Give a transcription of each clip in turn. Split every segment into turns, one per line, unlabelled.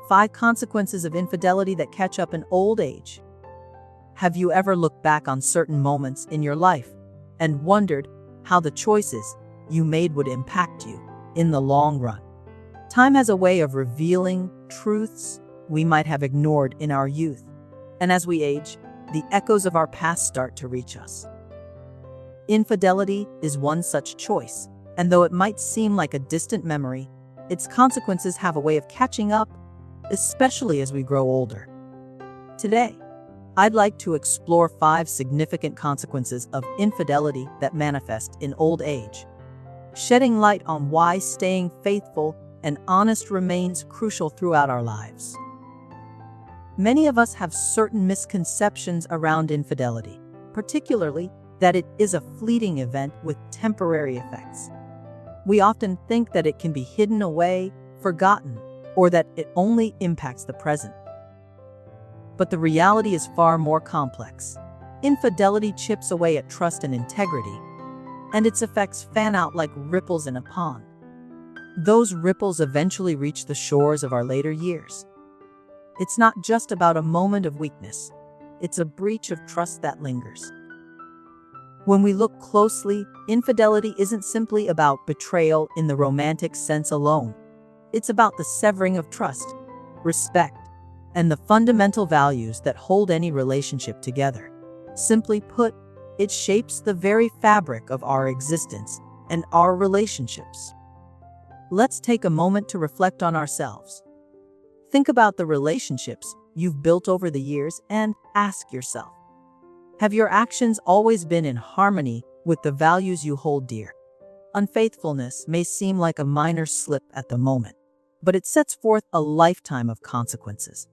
5 consequences of infidelity that catch up in old age. Have you ever looked back on certain moments in your life and wondered how the choices you made would impact you in the long run? Time has a way of revealing truths we might have ignored in our youth, and as we age, the echoes of our past start to reach us. Infidelity is one such choice, and though it might seem like a distant memory, its consequences have a way of catching up, especially as we grow older. Today, I'd like to explore 5 significant consequences of infidelity that manifest in old age, shedding light on why staying faithful and honest remains crucial throughout our lives. Many of us have certain misconceptions around infidelity, particularly that it is a fleeting event with temporary effects. We often think that it can be hidden away, forgotten, or that it only impacts the present. But the reality is far more complex. Infidelity chips away at trust and integrity, and its effects fan out like ripples in a pond. Those ripples eventually reach the shores of our later years. It's not just about a moment of weakness, it's a breach of trust that lingers. When we look closely, infidelity isn't simply about betrayal in the romantic sense alone. It's about the severing of trust, respect, and the fundamental values that hold any relationship together. Simply put, it shapes the very fabric of our existence and our relationships. Let's take a moment to reflect on ourselves. Think about the relationships you've built over the years and ask yourself, have your actions always been in harmony with the values you hold dear? Unfaithfulness may seem like a minor slip at the moment, but it sets forth a lifetime of consequences.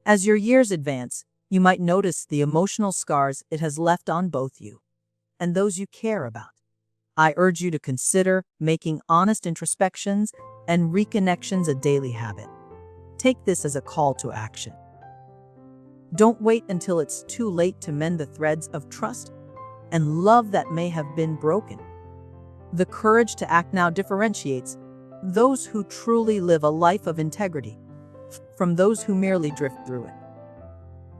As your years advance, you might notice the emotional scars it has left on both you and those you care about. I urge you to consider making honest introspections and reconnections a daily habit. Take this as a call to action. Don't wait until it's too late to mend the threads of trust and love that may have been broken. The courage to act now differentiates those who truly live a life of integrity from those who merely drift through it.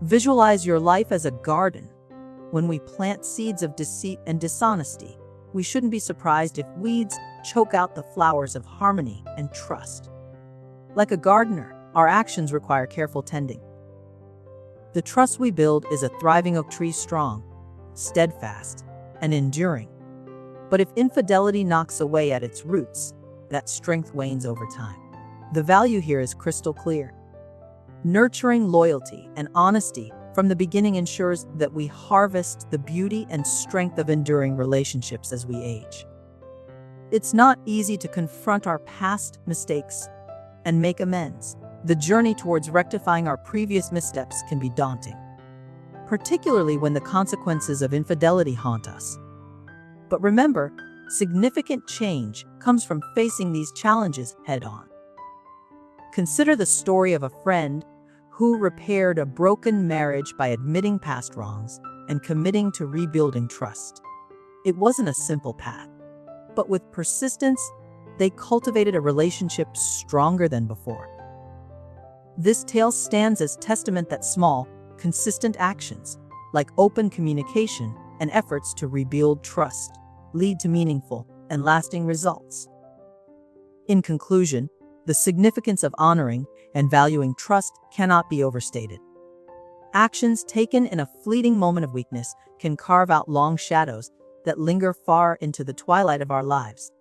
Visualize your life as a garden. When we plant seeds of deceit and dishonesty, we shouldn't be surprised if weeds choke out the flowers of harmony and trust. Like a gardener, our actions require careful tending. The trust we build is a thriving oak tree, strong, steadfast, and enduring. But if infidelity knocks away at its roots, that strength wanes over time. The value here is crystal clear. Nurturing loyalty and honesty from the beginning ensures that we harvest the beauty and strength of enduring relationships as we age. It's not easy to confront our past mistakes and make amends. The journey towards rectifying our previous missteps can be daunting, particularly when the consequences of infidelity haunt us. But remember, significant change comes from facing these challenges head-on. Consider the story of a friend who repaired a broken marriage by admitting past wrongs and committing to rebuilding trust. It wasn't a simple path, but with persistence, they cultivated a relationship stronger than before. This tale stands as testament that small, consistent actions, like open communication and efforts to rebuild trust, lead to meaningful and lasting results. In conclusion, the significance of honoring and valuing trust cannot be overstated. Actions taken in a fleeting moment of weakness can carve out long shadows that linger far into the twilight of our lives.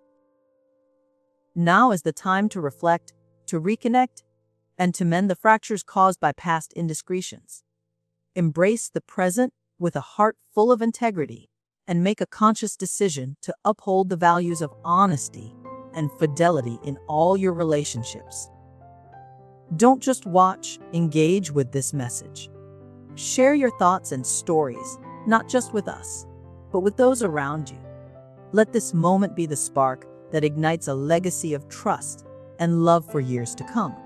Now is the time to reflect, to reconnect, and to mend the fractures caused by past indiscretions. Embrace the present with a heart full of integrity and make a conscious decision to uphold the values of honesty and fidelity in all your relationships. Don't just watch, engage with this message. Share your thoughts and stories, not just with us, but with those around you. Let this moment be the spark that ignites a legacy of trust and love for years to come.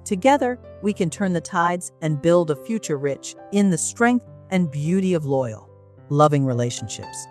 Together, we can turn the tides and build a future rich in the strength and beauty of loyal, loving relationships.